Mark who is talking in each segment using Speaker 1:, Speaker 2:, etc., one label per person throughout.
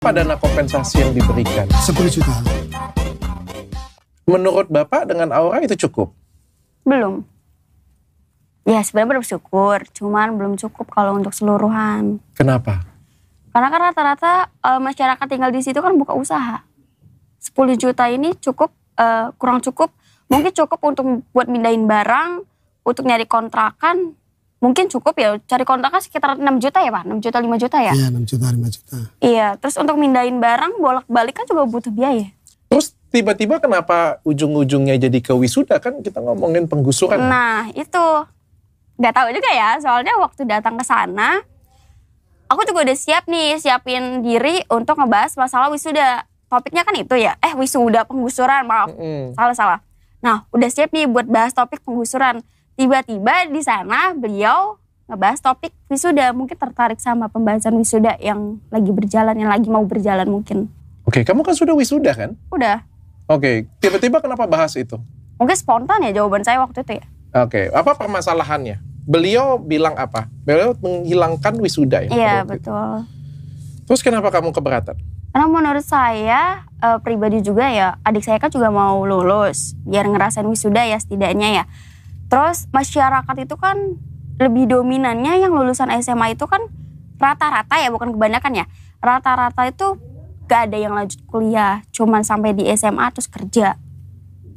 Speaker 1: Berapa dana kompensasi yang diberikan?
Speaker 2: 10 juta.
Speaker 1: Menurut Bapak dengan Aura itu cukup?
Speaker 3: Belum. Ya sebenarnya bersyukur, cuman belum cukup kalau untuk seluruhan.
Speaker 1: Kenapa?
Speaker 3: Karena kan rata-rata masyarakat tinggal di situ kan buka usaha. 10 juta ini cukup, kurang cukup. Mungkin cukup untuk buat mindahin barang, untuk nyari kontrakan. Mungkin cukup ya, cari kontrakan sekitar 6 juta ya Pak? 6 juta, 5 juta ya?
Speaker 2: Iya, 6 juta, 5 juta.
Speaker 3: Iya, terus untuk mindahin barang, bolak-balik kan juga butuh biaya.
Speaker 1: Terus tiba-tiba kenapa ujung-ujungnya jadi ke wisuda? Kan kita ngomongin penggusuran.
Speaker 3: Nah itu, gak tahu juga ya, soalnya waktu datang ke sana, aku juga udah siap nih, siapin diri untuk ngebahas masalah wisuda. Topiknya kan itu ya, wisuda penggusuran, maaf, salah. Nah, udah siap nih buat bahas topik penggusuran. Tiba-tiba di sana beliau ngebahas topik wisuda, mungkin tertarik sama pembahasan wisuda yang lagi berjalan, yang lagi mau berjalan mungkin.
Speaker 1: Oke, kamu kan sudah wisuda kan?
Speaker 3: Udah.
Speaker 1: Oke, tiba-tiba kenapa bahas itu?
Speaker 3: Mungkin spontan ya jawaban saya waktu itu ya.
Speaker 1: Oke, apa permasalahannya? Beliau bilang apa? Beliau menghilangkan wisuda ya?
Speaker 3: Iya, betul.
Speaker 1: Terus kenapa kamu keberatan?
Speaker 3: Karena menurut saya pribadi juga ya, adik saya kan juga mau lulus, biar ngerasain wisuda ya setidaknya ya. Terus masyarakat itu kan lebih dominannya yang lulusan SMA itu kan rata-rata ya, bukan kebanyakan ya. Rata-rata itu gak ada yang lanjut kuliah, cuman sampai di SMA terus kerja.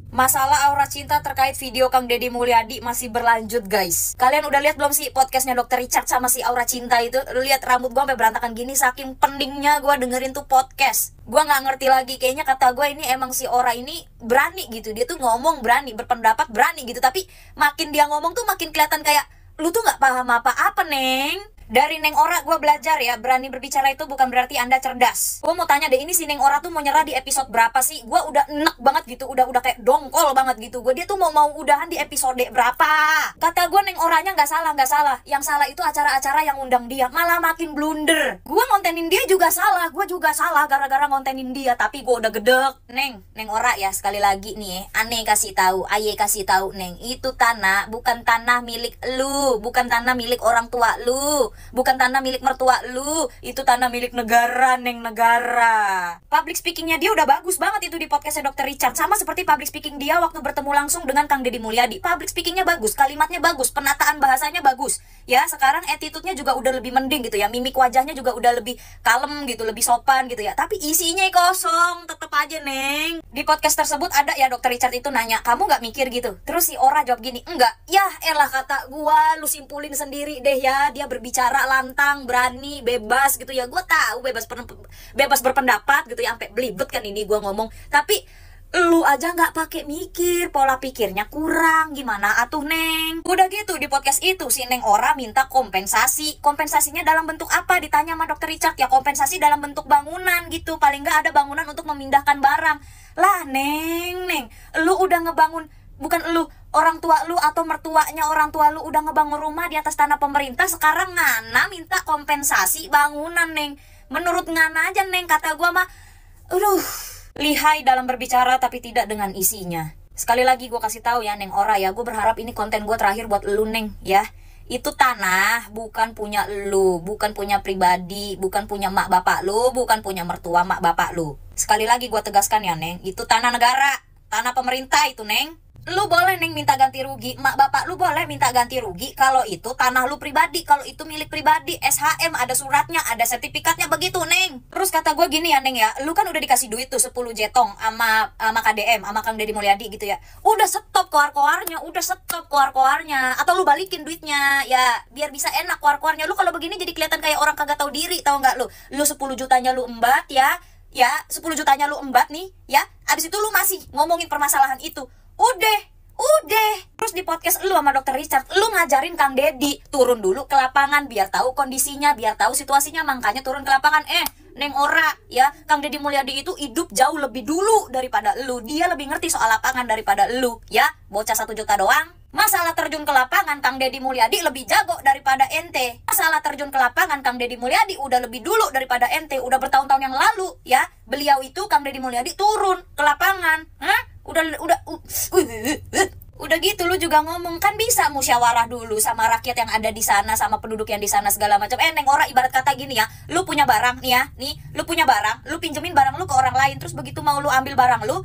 Speaker 4: Masalah aura cinta terkait video Kang Deddy Mulyadi masih berlanjut guys. Kalian udah lihat belum sih podcastnya Dr. Richard sama si aura cinta itu? Lihat rambut gue sampai berantakan gini saking peningnya gue dengerin tuh podcast. Gue gak ngerti lagi, kayaknya kata gue ini emang si Aura ini berani gitu. Dia tuh ngomong berani, berpendapat berani gitu. Tapi makin dia ngomong tuh makin kelihatan kayak lu tuh gak paham apa-apa Neng. Dari Neng Ora gue belajar ya, berani berbicara itu bukan berarti Anda cerdas. Gue mau tanya deh, ini si Neng Ora tuh mau nyerah di episode berapa sih? Gue udah enek banget gitu, udah kayak dongkol banget gitu. Dia tuh mau udahan di episode berapa? Kata gue Neng Oranya nggak salah. Yang salah itu acara-acara yang undang dia, malah makin blunder. Gue ngontenin dia juga salah, gue juga salah gara-gara ngontenin dia. Tapi gue udah gedek. Neng Ora ya, sekali lagi nih, Ane kasih tahu, Aye kasih tahu Neng, itu tanah bukan tanah milik lu, bukan tanah milik orang tua lu. Bukan tanah milik mertua lu, itu tanah milik negara, Neng, negara. Public speakingnya dia udah bagus banget itu di podcastnya Dr. Richard. Sama seperti public speaking dia waktu bertemu langsung dengan Kang Deddy Mulyadi. Public speakingnya bagus, kalimatnya bagus, penataan bahasanya bagus. Ya, sekarang attitude-nya juga udah lebih mending gitu ya. Mimik wajahnya juga udah lebih kalem gitu, lebih sopan gitu ya. Tapi isinya kosong, tetep aja, Neng. Di podcast tersebut ada ya Dr. Richard itu nanya, kamu gak mikir gitu? Terus si Ora jawab gini, enggak. Ya elah kata gua, lu simpulin sendiri deh ya. Dia berbicara lantang, berani, bebas gitu ya. Gue tahu bebas berpendapat gitu ya, sampai belibet kan ini gue ngomong. Tapi lu aja nggak pakai mikir, pola pikirnya kurang. Gimana atuh Neng? Udah gitu di podcast itu si Neng Ora minta kompensasi. Kompensasinya dalam bentuk apa? Ditanya sama Dr. Richard. Ya kompensasi dalam bentuk bangunan gitu. Paling nggak ada bangunan untuk memindahkan barang. Lah Neng, lu udah ngebangun, bukan lu, orang tua lu atau mertuanya orang tua lu udah ngebangun rumah di atas tanah pemerintah. Sekarang Ngana minta kompensasi bangunan Neng. Menurut Ngana aja Neng, kata gua mah lihai dalam berbicara tapi tidak dengan isinya. Sekali lagi gue kasih tahu ya Neng Ora ya, gue berharap ini konten gue terakhir buat lu Neng ya. Itu tanah bukan punya lu, bukan punya pribadi, bukan punya mak bapak lu, bukan punya mertua mak bapak lu. Sekali lagi gue tegaskan ya Neng, itu tanah negara, tanah pemerintah itu Neng. Lu boleh Neng minta ganti rugi, mak bapak lu boleh minta ganti rugi kalau itu tanah lu pribadi, kalau itu milik pribadi, SHM ada suratnya, ada sertifikatnya begitu Neng. Terus kata gue gini ya Neng ya, lu kan udah dikasih duit tuh 10 jetong sama KDM, sama Kang Deddy Mulyadi gitu ya. Udah stop koar-koarnya, atau lu balikin duitnya ya, biar bisa enak koar-koarnya. Lu kalau begini jadi kelihatan kayak orang kagak tahu diri, tahu nggak lu? Lu 10 jutanya lu embat ya, 10 jutanya lu embat nih ya, abis itu lu masih ngomongin permasalahan itu. Udah. Terus di podcast lu sama Dr. Richard, lu ngajarin Kang Deddy turun dulu ke lapangan biar tahu kondisinya, biar tahu situasinya, makanya turun ke lapangan. Neng Ora ya, Kang Deddy Mulyadi itu hidup jauh lebih dulu daripada lu. Dia lebih ngerti soal lapangan daripada lu ya. Bocah 1 juta doang. Masalah terjun ke lapangan Kang Deddy Mulyadi lebih jago daripada ente. Masalah terjun ke lapangan Kang Deddy Mulyadi udah lebih dulu daripada ente. Udah bertahun-tahun yang lalu ya. Beliau itu Kang Deddy Mulyadi turun ke lapangan. Udah gitu lu juga ngomong, kan bisa musyawarah dulu sama rakyat yang ada di sana, sama penduduk yang di sana segala macam. Neng Ora ibarat kata gini ya, lu punya barang nih ya, nih lu punya barang, lu pinjemin barang lu ke orang lain, terus begitu mau lu ambil barang lu,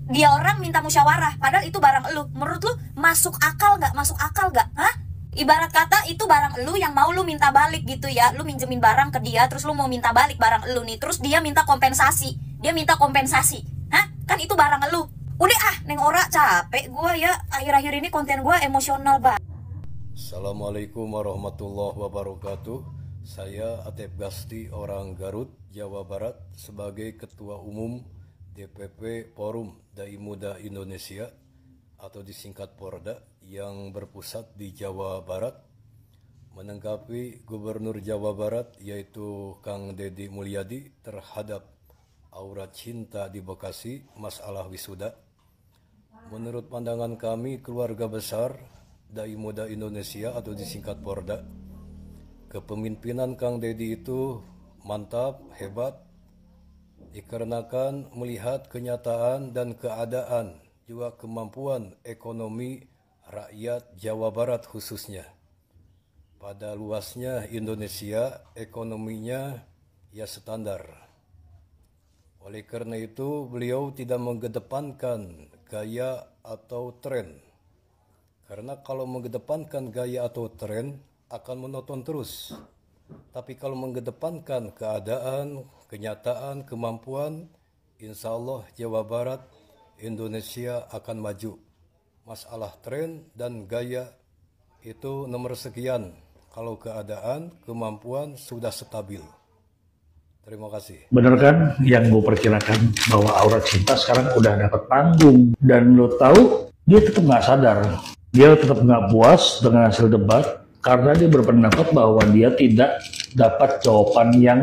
Speaker 4: dia orang minta musyawarah, padahal itu barang lu. Menurut lu masuk akal gak? Masuk akal gak? Hah? Ibarat kata itu barang lu yang mau lu minta balik gitu ya. Lu minjemin barang ke dia, terus lu mau minta balik barang lu nih, terus dia minta kompensasi. Dia minta kompensasi. Hah? Kan itu barang lu. Udah Neng Ora capek gua ya. Akhir-akhir ini konten gua emosional banget.
Speaker 2: Assalamualaikum warahmatullahi wabarakatuh. Saya Atep Gasti, orang Garut, Jawa Barat, sebagai Ketua Umum DPP Forum Dai Muda Indonesia atau disingkat Porda yang berpusat di Jawa Barat, menanggapi Gubernur Jawa Barat yaitu Kang Deddy Mulyadi terhadap aura cinta di Bekasi masalah wisuda. Menurut pandangan kami keluarga besar Dai Muda Indonesia atau disingkat Porda, kepemimpinan Kang Deddy itu mantap, hebat, dikarenakan melihat kenyataan dan keadaan juga kemampuan ekonomi rakyat Jawa Barat khususnya. Pada luasnya Indonesia, ekonominya ya standar. Oleh karena itu, beliau tidak mengedepankan gaya atau tren. Karena kalau mengedepankan gaya atau tren, akan monoton terus. Tapi kalau mengedepankan keadaan, kenyataan, kemampuan, insya Allah Jawa Barat, Indonesia akan maju. Masalah tren dan gaya itu nomor sekian. Kalau keadaan, kemampuan sudah stabil. Terima kasih.
Speaker 5: Bener kan yang gue perkirakan bahwa aura cinta sekarang udah dapat panggung. Dan lo tahu dia tetap nggak sadar. Dia tetap nggak puas dengan hasil debat karena dia berpendapat bahwa dia tidak dapat jawaban yang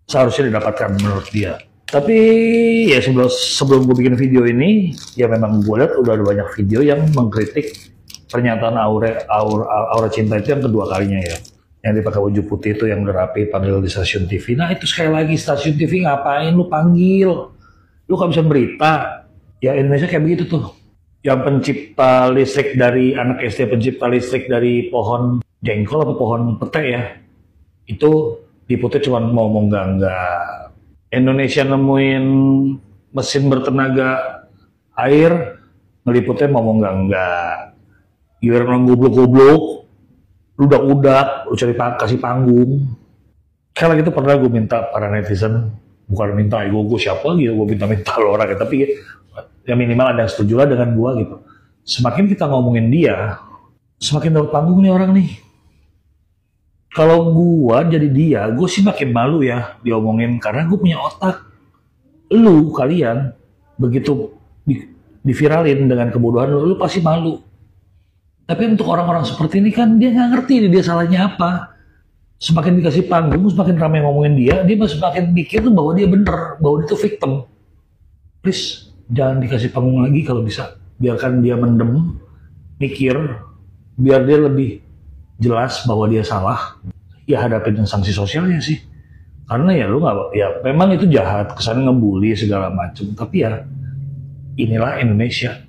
Speaker 5: seharusnya didapatkan menurut dia. Tapi ya sebelum gue bikin video ini, ya memang gue lihat udah ada banyak video yang mengkritik pernyataan aura cinta itu yang kedua kalinya ya. Yang dipakai baju putih itu yang udah rapi panggil di stasiun TV. Nah itu sekali lagi stasiun TV ngapain lu panggil? Lu kan bisa berita. Ya Indonesia kayak begitu tuh. Yang pencipta listrik dari anak SD, pencipta listrik dari pohon jengkol atau pohon pete ya. Itu diputih cuma mau enggak. Indonesia nemuin mesin bertenaga air, ngeliputnya mau enggak. Giliran goblok-goblok, udak-udak, lu cari kasih panggung. Karena gitu pernah gue minta para netizen, bukan minta gue siapa gitu, gue minta lo orang, tapi ya minimal ada yang setuju lah dengan gue gitu. Semakin kita ngomongin dia, semakin dapat panggung nih orang nih. Kalau gue jadi dia, gue sih makin malu ya diomongin karena gue punya otak. Lu kalian begitu diviralin dengan kebodohan lu pasti malu. Tapi untuk orang-orang seperti ini kan dia nggak ngerti nih dia salahnya apa. Semakin dikasih panggung, semakin ramai ngomongin dia semakin mikir tuh bahwa dia bener, bahwa dia tuh victim. Please, jangan dikasih panggung lagi kalau bisa. Biarkan dia mendem, mikir, biar dia lebih jelas bahwa dia salah. Ya hadapin sanksi sosialnya sih. Karena ya lu nggak, ya memang itu jahat, kesannya ngebully segala macam. Tapi ya inilah Indonesia.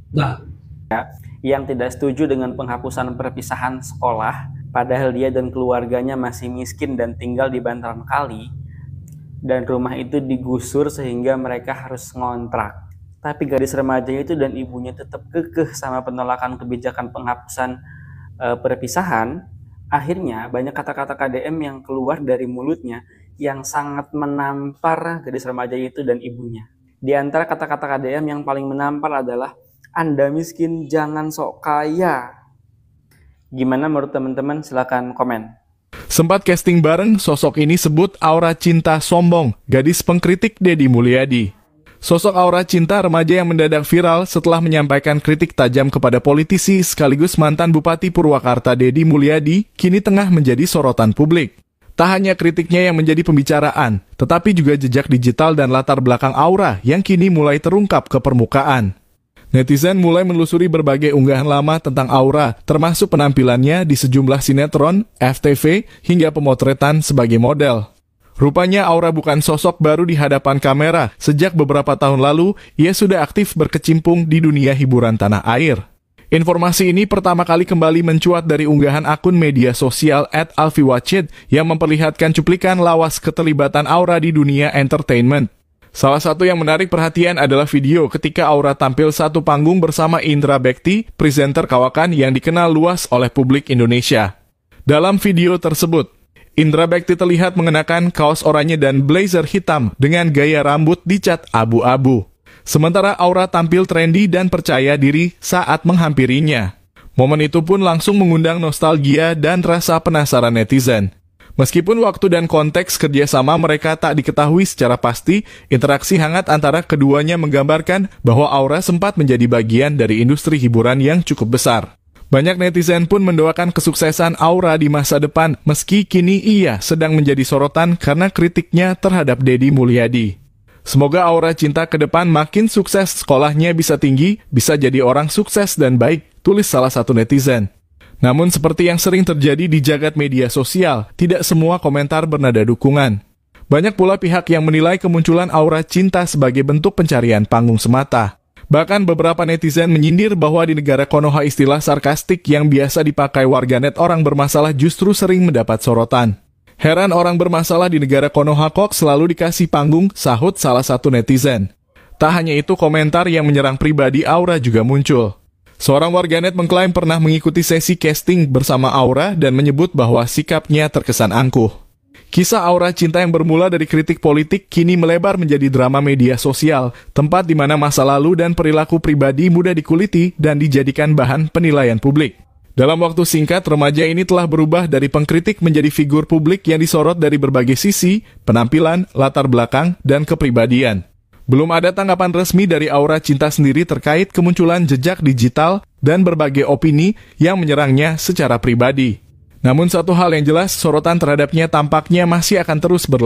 Speaker 5: Nah,
Speaker 6: yang tidak setuju dengan penghapusan perpisahan sekolah, padahal dia dan keluarganya masih miskin dan tinggal di bantaran kali, dan rumah itu digusur sehingga mereka harus ngontrak. Tapi gadis remaja itu dan ibunya tetap kekeh sama penolakan kebijakan penghapusan perpisahan. Akhirnya banyak kata-kata KDM yang keluar dari mulutnya yang sangat menampar gadis remaja itu dan ibunya. Di antara kata-kata KDM yang paling menampar adalah, Anda miskin, jangan sok kaya. Gimana menurut teman-teman? Silakan komen.
Speaker 7: Sempat casting bareng, sosok ini sebut aura cinta sombong, gadis pengkritik Deddy Mulyadi. Sosok aura cinta remaja yang mendadak viral setelah menyampaikan kritik tajam kepada politisi sekaligus mantan Bupati Purwakarta Deddy Mulyadi kini tengah menjadi sorotan publik. Tak hanya kritiknya yang menjadi pembicaraan, tetapi juga jejak digital dan latar belakang aura yang kini mulai terungkap ke permukaan. Netizen mulai menelusuri berbagai unggahan lama tentang aura, termasuk penampilannya di sejumlah sinetron, FTV, hingga pemotretan sebagai model. Rupanya Aura bukan sosok baru di hadapan kamera. Sejak beberapa tahun lalu, ia sudah aktif berkecimpung di dunia hiburan tanah air. Informasi ini pertama kali kembali mencuat dari unggahan akun media sosial @alfiwachid yang memperlihatkan cuplikan lawas keterlibatan Aura di dunia entertainment. Salah satu yang menarik perhatian adalah video ketika Aura tampil satu panggung bersama Indra Bekti, presenter kawakan yang dikenal luas oleh publik Indonesia. Dalam video tersebut, Indra Bekti terlihat mengenakan kaos oranye dan blazer hitam dengan gaya rambut dicat abu-abu. Sementara Aura tampil trendy dan percaya diri saat menghampirinya. Momen itu pun langsung mengundang nostalgia dan rasa penasaran netizen. Meskipun waktu dan konteks kerjasama mereka tak diketahui secara pasti, interaksi hangat antara keduanya menggambarkan bahwa Aura sempat menjadi bagian dari industri hiburan yang cukup besar. Banyak netizen pun mendoakan kesuksesan Aura di masa depan, meski kini ia sedang menjadi sorotan karena kritiknya terhadap Deddy Mulyadi. Semoga Aura Cinta ke depan makin sukses, sekolahnya bisa tinggi, bisa jadi orang sukses dan baik, tulis salah satu netizen. Namun seperti yang sering terjadi di jagat media sosial, tidak semua komentar bernada dukungan. Banyak pula pihak yang menilai kemunculan Aura Cinta sebagai bentuk pencarian panggung semata. Bahkan beberapa netizen menyindir bahwa di negara Konoha istilah sarkastik yang biasa dipakai warganet orang bermasalah justru sering mendapat sorotan. Heran orang bermasalah di negara Konoha kok selalu dikasih panggung, sahut salah satu netizen. Tak hanya itu, komentar yang menyerang pribadi Aura juga muncul. Seorang warganet mengklaim pernah mengikuti sesi casting bersama Aura dan menyebut bahwa sikapnya terkesan angkuh. Kisah Aura Cinta yang bermula dari kritik politik kini melebar menjadi drama media sosial, tempat di mana masa lalu dan perilaku pribadi mudah dikuliti dan dijadikan bahan penilaian publik. Dalam waktu singkat, remaja ini telah berubah dari pengkritik menjadi figur publik yang disorot dari berbagai sisi, penampilan, latar belakang, dan kepribadian. Belum ada tanggapan resmi dari Aura Cinta sendiri terkait kemunculan jejak digital dan berbagai opini yang menyerangnya secara pribadi. Namun satu hal yang jelas, sorotan terhadapnya tampaknya masih akan terus berlanjut.